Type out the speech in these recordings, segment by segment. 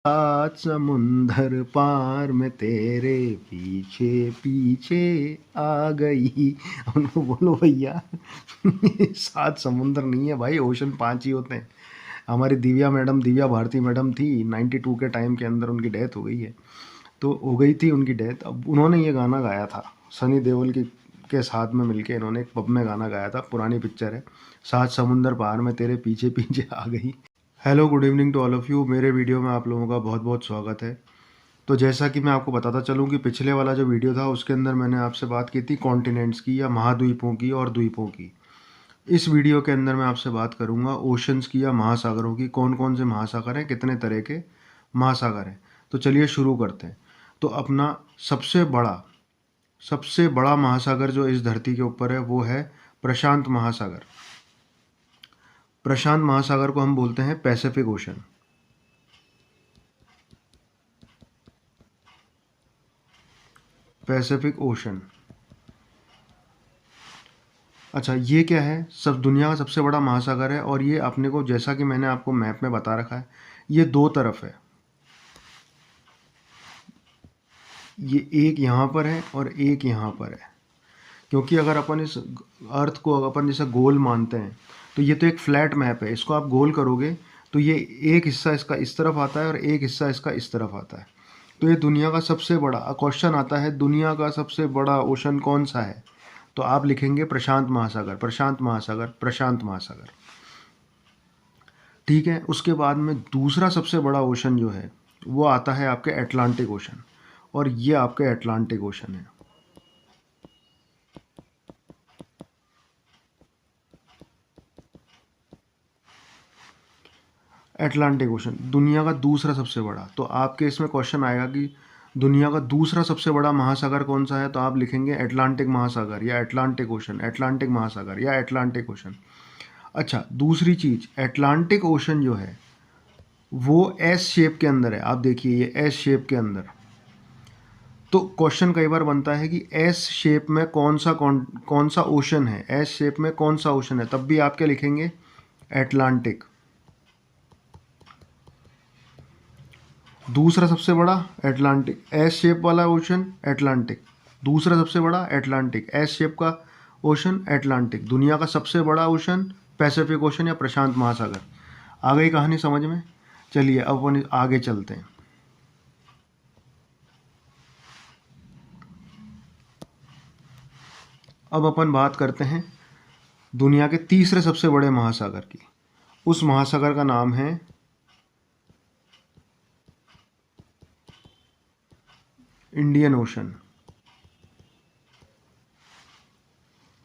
सात समुंदर पार में तेरे पीछे पीछे आ गई। उनको बोलो भैया सात समुंदर नहीं है भाई, ओशन 5 ही होते हैं। हमारी दिव्या भारती मैडम थी, 92 के टाइम के अंदर उनकी डेथ हो गई है। तो हो गई थी उनकी डेथ। अब उन्होंने ये गाना गाया था सनी देओल के साथ में मिलके, इन्होंने एक पब में गाना गाया था, पुरानी पिक्चर है, सात समुंदर पार में तेरे पीछे पीछे आ गई। Hello, good evening to all of you. मेरे वीडियो में आप लोगों का बहुत बहुत स्वागत है। तो जैसा कि मैं आपको बताता चलूँ कि पिछले वाला जो वीडियो था उसके अंदर मैंने आपसे बात की थी कॉन्टिनेंट्स की या महाद्वीपों की और द्वीपों की। इस वीडियो के अंदर मैं आपसे बात करूँगा ओशंस की या महासागरों की। कौन कौन से महासागर हैं, कितने तरह के महासागर हैं। तो चलिए शुरू करते हैं। तो अपना सबसे बड़ा महासागर जो इस धरती के ऊपर है वो है प्रशांत महासागर। प्रशांत महासागर को हम बोलते हैं पैसिफिक ओशन। Pacific ocean. अच्छा, ये क्या है? सब दुनिया का सबसे बड़ा महासागर है और ये अपने को, जैसा कि मैंने आपको मैप में बता रखा है, ये दो तरफ है। ये एक यहाँ पर है और एक यहाँ पर है। क्योंकि अगर अपन इस अर्थ को अपन जैसे गोल मानते हैं तो ये तो एक फ्लैट मैप है। इसको आप गोल करोगे तो ये एक हिस्सा इसका इस तरफ आता है और एक हिस्सा इसका इस तरफ आता है। तो ये दुनिया का सबसे बड़ा क्वेश्चन आता है, दुनिया का सबसे बड़ा ओशन कौन सा है? तो आप लिखेंगे प्रशांत महासागर, प्रशांत महासागर, प्रशांत महासागर। ठीक है। उसके बाद में दूसरा सबसे बड़ा ओशन जो है वो आता है आपके अटलांटिक ओशन, और ये आपके अटलांटिक ओशन है। अटलांटिक ओशन दुनिया का दूसरा सबसे बड़ा। तो आपके इसमें क्वेश्चन आएगा कि दुनिया का दूसरा सबसे बड़ा महासागर कौन सा है? तो आप लिखेंगे अटलांटिक महासागर या अटलांटिक ओशन, अटलांटिक महासागर या अटलांटिक ओशन। अच्छा, दूसरी चीज, अटलांटिक ओशन जो है वो एस शेप के अंदर है। आप देखिए ये एस शेप के अंदर। तो क्वेश्चन कई बार बनता है कि एस शेप में कौन सा ओशन है, एस शेप में कौन सा ओशन है? तब भी आप क्या लिखेंगे? अटलांटिक। दूसरा सबसे बड़ा अटलांटिक, एस शेप वाला ओशन अटलांटिक। दूसरा सबसे बड़ा अटलांटिक, एस शेप का ओशन अटलांटिक। दुनिया का सबसे बड़ा ओशन पैसिफिक ओशन या प्रशांत महासागर। आ गई कहानी समझ में? चलिए अब अपन आगे चलते हैं। अब अपन बात करते हैं दुनिया के तीसरे सबसे बड़े महासागर की। उस महासागर का नाम है इंडियन ओशन।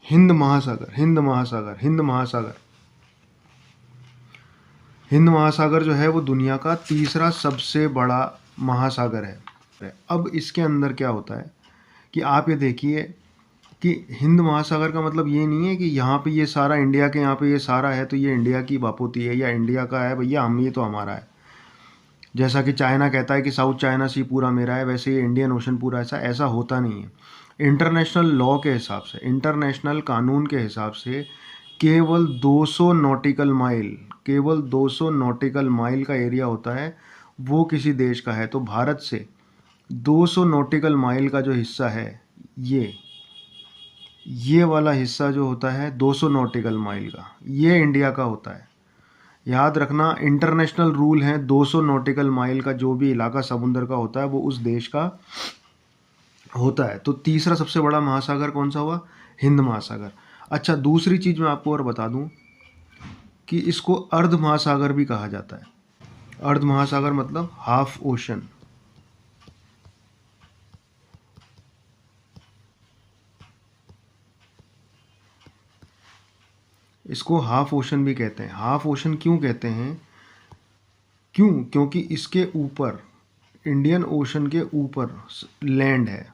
हिंद महासागर, हिंद महासागर, हिंद महासागर। हिंद महासागर जो है वो दुनिया का तीसरा सबसे बड़ा महासागर है। अब इसके अंदर क्या होता है कि आप ये देखिए कि हिंद महासागर का मतलब ये नहीं है कि यहाँ पे ये सारा इंडिया के, यहाँ पे ये सारा है तो ये इंडिया की बापोती है या इंडिया का है भैया, हम ये तो हमारा है। जैसा कि चाइना कहता है कि साउथ चाइना सी पूरा मेरा है, वैसे ये इंडियन ओशन पूरा ऐसा होता नहीं है। इंटरनेशनल लॉ के हिसाब से, इंटरनेशनल कानून के हिसाब से केवल 200 नॉटिकल माइल, केवल 200 नॉटिकल माइल का एरिया होता है वो किसी देश का है। तो भारत से 200 नॉटिकल माइल का जो हिस्सा है, ये वाला हिस्सा जो होता है 200 नॉटिकल माइल का, ये इंडिया का होता है। याद रखना, इंटरनेशनल रूल है 200 नॉटिकल माइल का जो भी इलाका समुद्र का होता है वो उस देश का होता है। तो तीसरा सबसे बड़ा महासागर कौन सा हुआ? हिंद महासागर। अच्छा, दूसरी चीज़ मैं आपको और बता दूं कि इसको अर्ध महासागर भी कहा जाता है। अर्ध महासागर मतलब हाफ ओशन। इसको हाफ ओशन भी कहते हैं। हाफ ओशन क्यों कहते हैं? क्योंकि इसके ऊपर, इंडियन ओशन के ऊपर लैंड है,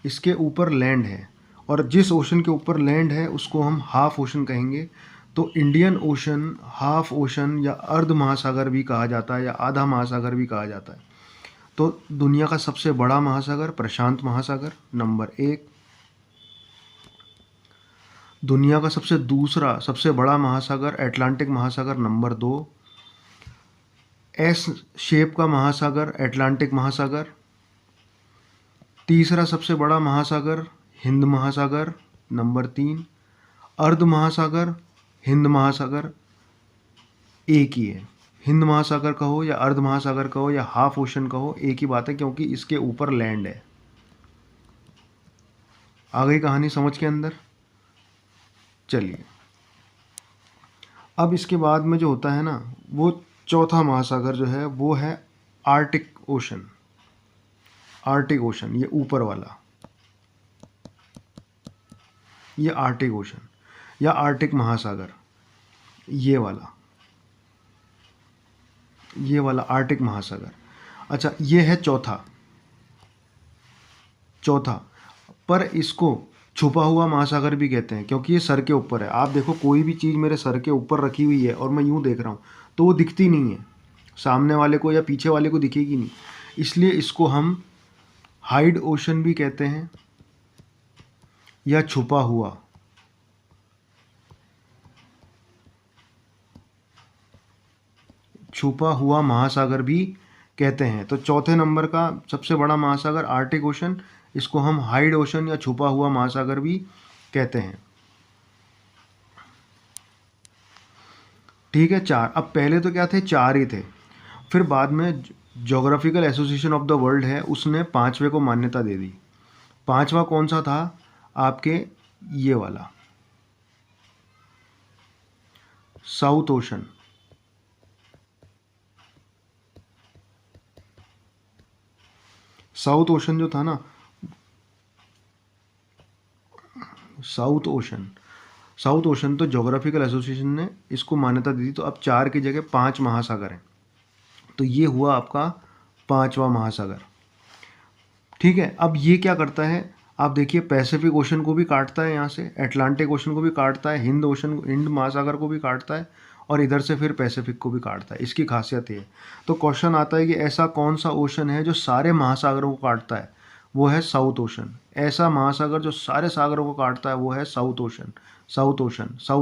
इसके ऊपर लैंड है, और जिस ओशन के ऊपर लैंड है उसको हम हाफ ओशन कहेंगे। तो इंडियन ओशन हाफ ओशन या अर्ध महासागर भी कहा जाता है या आधा महासागर भी कहा जाता है। तो दुनिया का सबसे बड़ा महासागर प्रशांत महासागर नंबर 1। दुनिया का सबसे बड़ा महासागर अटलांटिक महासागर नंबर 2। एस शेप का महासागर अटलांटिक महासागर। तीसरा सबसे बड़ा महासागर हिंद महासागर नंबर 3। अर्ध महासागर हिंद महासागर एक ही है। हिंद महासागर कहो या अर्ध महासागर कहो या हाफ ओशन कहो, एक ही बात है, क्योंकि इसके ऊपर लैंड है। आ गई कहानी समझ के अंदर? चलिए, अब इसके बाद में जो होता है ना, वो चौथा महासागर जो है वो है आर्टिक ओशन। आर्टिक ओशन, ये ऊपर वाला, ये आर्टिक ओशन या आर्टिक महासागर, ये वाला आर्टिक महासागर। अच्छा, ये है चौथा। पर इसको छुपा हुआ महासागर भी कहते हैं, क्योंकि ये सर के ऊपर है। आप देखो, कोई भी चीज़ मेरे सर के ऊपर रखी हुई है और मैं यूं देख रहा हूँ तो वो दिखती नहीं है, सामने वाले को या पीछे वाले को दिखेगी नहीं। इसलिए इसको हम हाइड ओशन भी कहते हैं या छुपा हुआ महासागर भी कहते हैं। तो चौथे नंबर का सबसे बड़ा महासागर आर्टिक ओशन, इसको हम हाइड ओशन या छुपा हुआ महासागर भी कहते हैं। ठीक है, 4। अब पहले तो क्या थे, 4 ही थे। फिर बाद में geographical association of the world है, उसने 5वें को मान्यता दे दी। 5वां कौन सा था आपके, ये वाला साउथ ओशन। साउथ ओशन जो था ना, साउथ ओशन तो ज्योग्राफिकल एसोसिएशन ने इसको मान्यता दी थी। तो अब 4 की जगह 5 महासागर हैं। तो ये हुआ आपका 5वां महासागर। ठीक है, अब ये क्या करता है, आप देखिए, पैसिफिक ओशन को भी काटता है यहाँ से, अटलांटिक ओशन को भी काटता है, हिंद महासागर को भी काटता है, और इधर से फिर पैसिफिक को भी काटता है। इसकी खासियत ये है। तो क्वेश्चन आता है कि ऐसा कौन सा ओशन है जो सारे महासागरों को काटता है? वो है साउथ ओशन। ऐसा महासागर जो सारे सागरों को काटता है वो है साउथ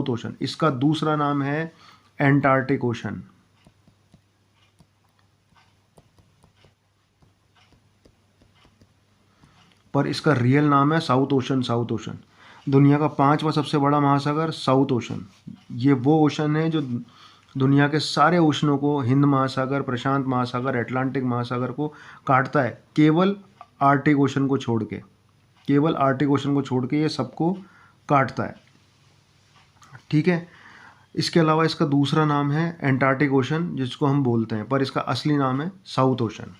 ओशन। इसका दूसरा नाम है एंटार्क्टिक ओशन। पर इसका रियल नाम है साउथ ओशन। दुनिया का 5वां सबसे बड़ा महासागर साउथ ओशन। ये वो ओशन है जो दुनिया के सारे ओशनों को, हिंद महासागर, प्रशांत महासागर, अटलांटिक महासागर को काटता है, केवल आर्टिक ओशन को छोड़ के ये सबको काटता है। ठीक है, इसके अलावा इसका दूसरा नाम है एंटार्क्टिक ओशन, जिसको हम बोलते हैं, पर इसका असली नाम है साउथ ओशन।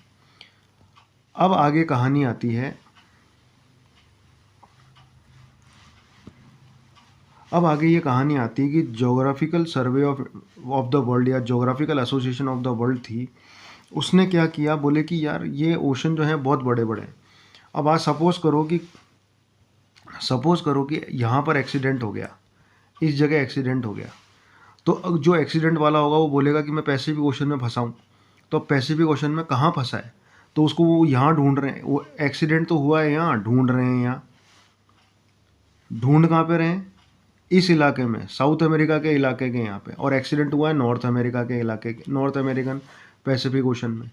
अब आगे कहानी आती है, ये कहानी आती है कि geographical survey of the world या geographical association of the world थी, उसने क्या किया, बोले कि यार ये ओशन जो है बहुत बड़े बड़े हैं। अब आज सपोज़ करो कि यहाँ पर एक्सीडेंट हो गया, इस जगह एक्सीडेंट हो गया, तो जो एक्सीडेंट वाला होगा वो बोलेगा कि मैं पैसिफिक ओशन में फंसा हूँ। तो पैसिफिक ओशन में कहाँ फंसा है, तो उसको वो यहाँ ढूंढ रहे हैं। वो एक्सीडेंट तो हुआ है यहाँ, ढूंढ रहे हैं यहाँ। ढूंढ कहाँ पे रहे हैं, इस इलाके में, साउथ अमेरिका के इलाके के यहाँ पे, और एक्सीडेंट हुआ है नॉर्थ अमेरिका के इलाके के, नॉर्थ अमेरिकन पैसिफिक ओशन में।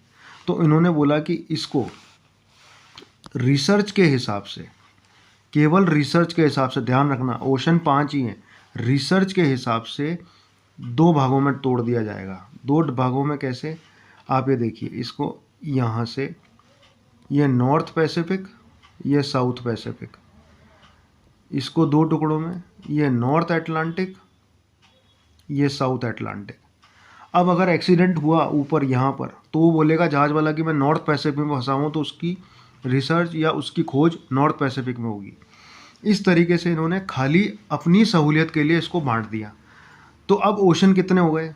तो इन्होंने बोला कि इसको रिसर्च के हिसाब से, केवल रिसर्च के हिसाब से, ध्यान रखना ओशन 5 ही हैं, रिसर्च के हिसाब से 2 भागों में तोड़ दिया जाएगा। 2 भागों में कैसे, आप ये देखिए, इसको यहाँ से, ये नॉर्थ पैसिफिक, ये साउथ पैसिफिक, इसको 2 टुकड़ों में, ये नॉर्थ अटलांटिक, ये साउथ अटलांटिक। अब अगर एक्सीडेंट हुआ ऊपर यहाँ पर, तो वो बोलेगा जहाज वाला कि मैं नॉर्थ पैसिफिक में फंसा हूँ, तो उसकी रिसर्च या उसकी खोज नॉर्थ पैसिफिक में होगी। इस तरीके से इन्होंने खाली अपनी सहूलियत के लिए इसको बांट दिया। तो अब ओशन कितने हो गए,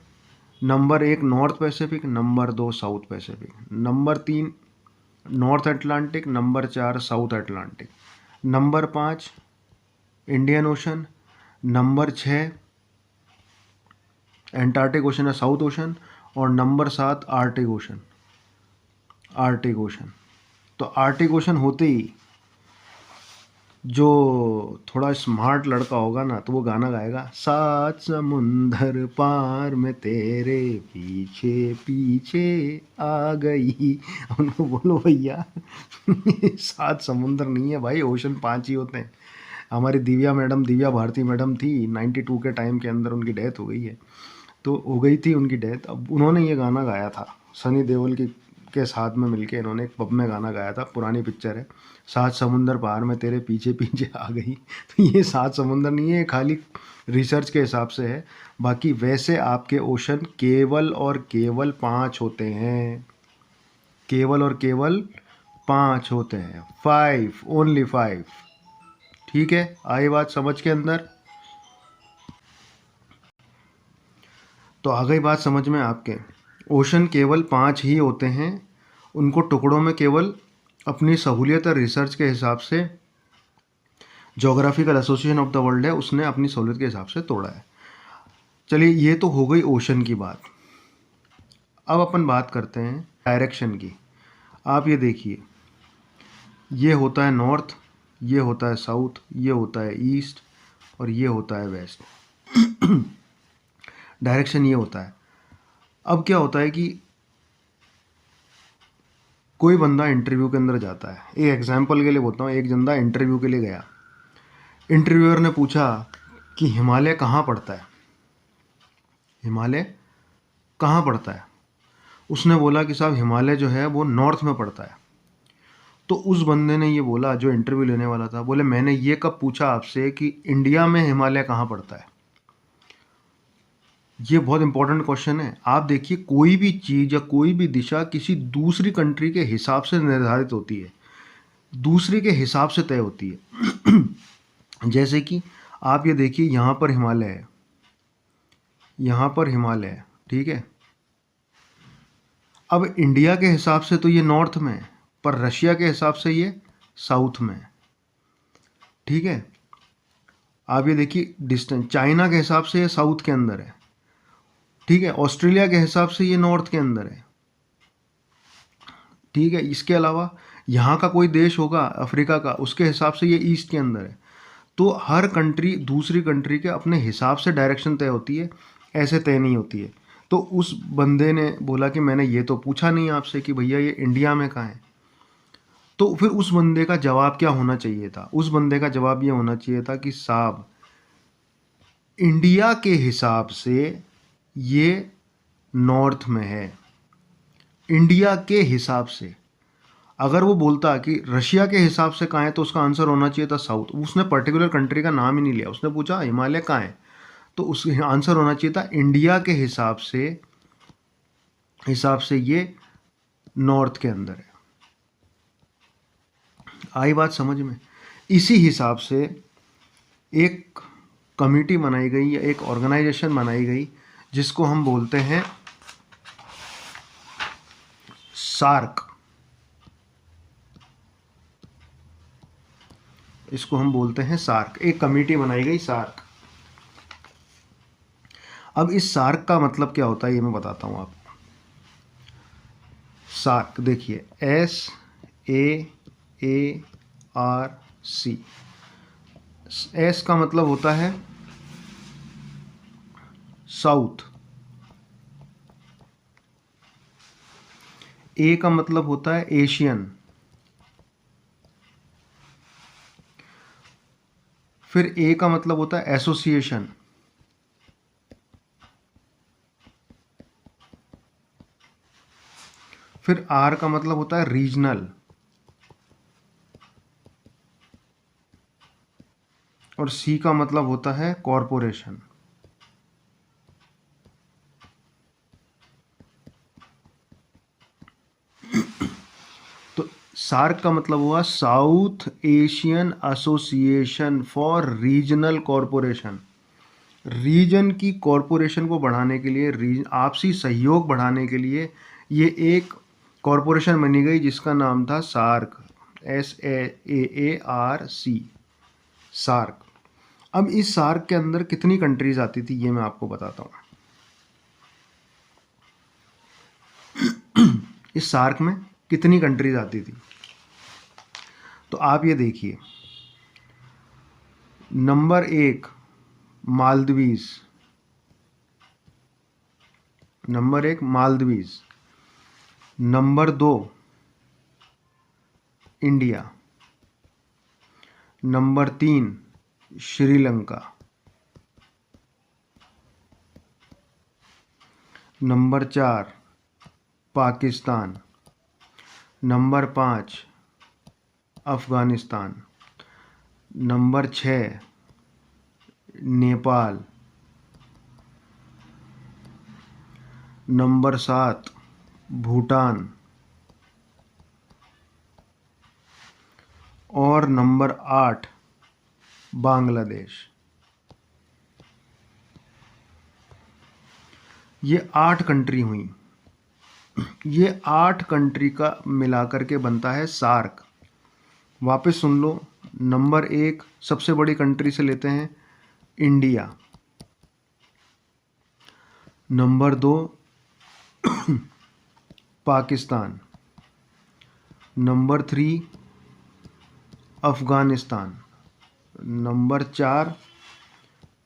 number 1 north Pacific, number 2 south Pacific, number 3 north Atlantic, number 4 south Atlantic, number 5 Indian ocean, number 6 Antarctic ocean या साउथ ओशन, और नंबर 7 आर्टिक ओशन। तो आर्टिक ओशन होते ही जो थोड़ा स्मार्ट लड़का होगा ना तो वो गाना गाएगा, सात समुंदर पार में तेरे पीछे पीछे आ गई। उनको बोलो भैया सात समुंदर नहीं है भाई, ओशन 5 ही होते हैं। हमारी दिव्या मैडम, दिव्या भारती मैडम थी, 92 के टाइम के अंदर उनकी डेथ हो गई है। तो हो गई थी उनकी डेथ, अब उन्होंने ये गाना गाया था सनी देओल की के साथ में मिलके। इन्होंने एक पब में गाना गाया था, पुरानी पिक्चर है, सात समुंदर पार में तेरे पीछे पीछे आ गई। तो ये सात समुंदर नहीं है, खाली रिसर्च के हिसाब से है। बाकी वैसे आपके ओशन केवल और केवल 5 होते हैं, केवल और केवल 5 होते हैं, 5, ओनली 5। ठीक है, आई बात समझ के अंदर? तो आ गई बात समझ में आपके। ओशन केवल 5 ही होते हैं, उनको टुकड़ों में केवल अपनी सहूलियत और रिसर्च के हिसाब से geographical association of the world है, उसने अपनी सहूलियत के हिसाब से तोड़ा है। चलिए, ये तो हो गई ओशन की बात। अब अपन बात करते हैं डायरेक्शन की। आप ये देखिए, ये होता है नॉर्थ, ये होता है साउथ, ये होता है ईस्ट और ये होता है वेस्ट। डायरेक्शन ये होता है। अब क्या होता है कि कोई बंदा इंटरव्यू के अंदर जाता है, एक एग्जांपल के लिए बोलता हूँ, एक बंदा इंटरव्यू के लिए गया। इंटरव्यूअर ने पूछा कि हिमालय कहाँ पड़ता है, हिमालय कहाँ पड़ता है। उसने बोला कि साहब हिमालय जो है वो नॉर्थ में पड़ता है। तो उस बंदे ने ये बोला, जो इंटरव्यू लेने वाला था, बोले मैंने ये कब पूछा आपसे कि इंडिया में हिमालय कहाँ पड़ता है। ये बहुत इंपॉर्टेंट क्वेश्चन है। आप देखिए, कोई भी चीज़ या कोई भी दिशा किसी दूसरी कंट्री के हिसाब से निर्धारित होती है, दूसरी के हिसाब से तय होती है। जैसे कि आप ये देखिए, यहाँ पर हिमालय है, यहाँ पर हिमालय है, ठीक है। अब इंडिया के हिसाब से तो ये नॉर्थ में है, पर रशिया के हिसाब से ये साउथ में है, ठीक है। आप ये देखिए डिस्टेंस, चाइना के हिसाब से ये साउथ के अंदर है, ठीक है। ऑस्ट्रेलिया के हिसाब से ये नॉर्थ के अंदर है, ठीक है। इसके अलावा यहाँ का कोई देश होगा अफ्रीका का, उसके हिसाब से ये ईस्ट के अंदर है। तो हर कंट्री दूसरी कंट्री के अपने हिसाब से डायरेक्शन तय होती है, ऐसे तय नहीं होती है। तो उस बंदे ने बोला कि मैंने ये तो पूछा नहीं आपसे कि भैया ये इंडिया में कहाँ है। तो फिर उस बंदे का जवाब क्या होना चाहिए था? उस बंदे का जवाब ये होना चाहिए था कि साहब इंडिया के हिसाब से ये नॉर्थ में है, इंडिया के हिसाब से। अगर वो बोलता कि रशिया के हिसाब से कहाँ है, तो उसका आंसर होना चाहिए था साउथ। उसने पर्टिकुलर कंट्री का नाम ही नहीं लिया, उसने पूछा हिमालय कहाँ है, तो उसका आंसर होना चाहिए था इंडिया के हिसाब से ये नॉर्थ के अंदर है। आई बात समझ में? इसी हिसाब से एक कमेटी बनाई गई या एक ऑर्गेनाइजेशन बनाई गई, जिसको हम बोलते हैं सार्क। इसको हम बोलते हैं सार्क। एक कमेटी बनाई गई सार्क। अब इस सार्क का मतलब क्या होता है ये मैं बताता हूँ आपको। सार्क देखिए, SAARC। एस का मतलब होता है साउथ, ए का मतलब होता है एशियन, फिर ए का मतलब होता है एसोसिएशन, फिर आर का मतलब होता है रीजनल, और सी का मतलब होता है कॉरपोरेशन। तो सार्क का मतलब हुआ South Asian Association for Regional Corporation. Region की कॉरपोरेशन को बढ़ाने के लिए, आपसी सहयोग बढ़ाने के लिए ये एक कॉरपोरेशन बनी गई, जिसका नाम था सार्क, SAARC, सार्क। अब इस सार्क के अंदर कितनी कंट्रीज आती थी ये मैं आपको बताता हूँ। इस सार्क में कितनी कंट्रीज आती थी, तो आप ये देखिए, number 1 Maldives, number 1 Maldives. Number 2 India. Number 3 Sri Lanka. Number 4 Pakistan. Number 5 Afghanistan. Number 6 Nepal. Number 7 Bhutan. और नंबर 8 बांग्लादेश। ये 8 कंट्री हुई। ये 8 कंट्री का मिलाकर के बनता है सार्क। वापस सुन लो। नंबर 1 सबसे बड़ी कंट्री से लेते हैं India. Number 2 Pakistan. Number 3 Afghanistan. Number 4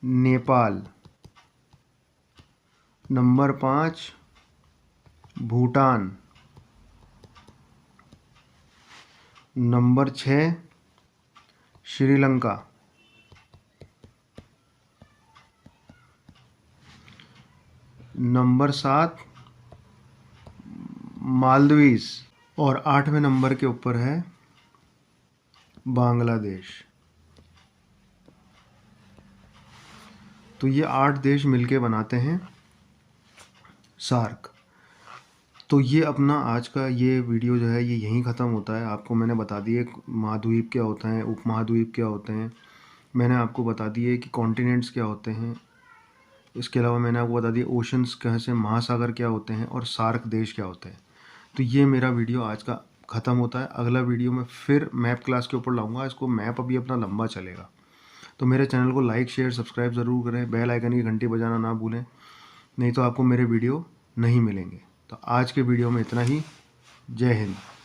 Nepal. Number 5 Bhutan. Number 6 Sri Lanka. Number 7 Maldives. और 8वें नंबर के ऊपर है बांग्लादेश। तो ये 8 देश मिलके बनाते हैं सार्क। तो ये अपना आज का ये वीडियो जो है ये यहीं ख़त्म होता है। आपको मैंने बता दिए महाद्वीप क्या होता है, उपमहाद्वीप क्या होते हैं, मैंने आपको बता दिए कि कॉन्टिनेंट्स क्या होते हैं। इसके अलावा मैंने आपको बता दिया ओशंस कैसे, महासागर क्या होते हैं और सार्क देश क्या होते हैं। तो ये मेरा वीडियो आज का ख़त्म होता है। अगला वीडियो में फिर मैप क्लास के ऊपर लाऊंगा। इसको मैप अभी अपना लंबा चलेगा। तो मेरे चैनल को लाइक शेयर सब्सक्राइब ज़रूर करें, बेल आइकन की घंटी बजाना ना भूलें, नहीं तो आपको मेरे वीडियो नहीं मिलेंगे। तो आज के वीडियो में इतना ही। जय हिंद।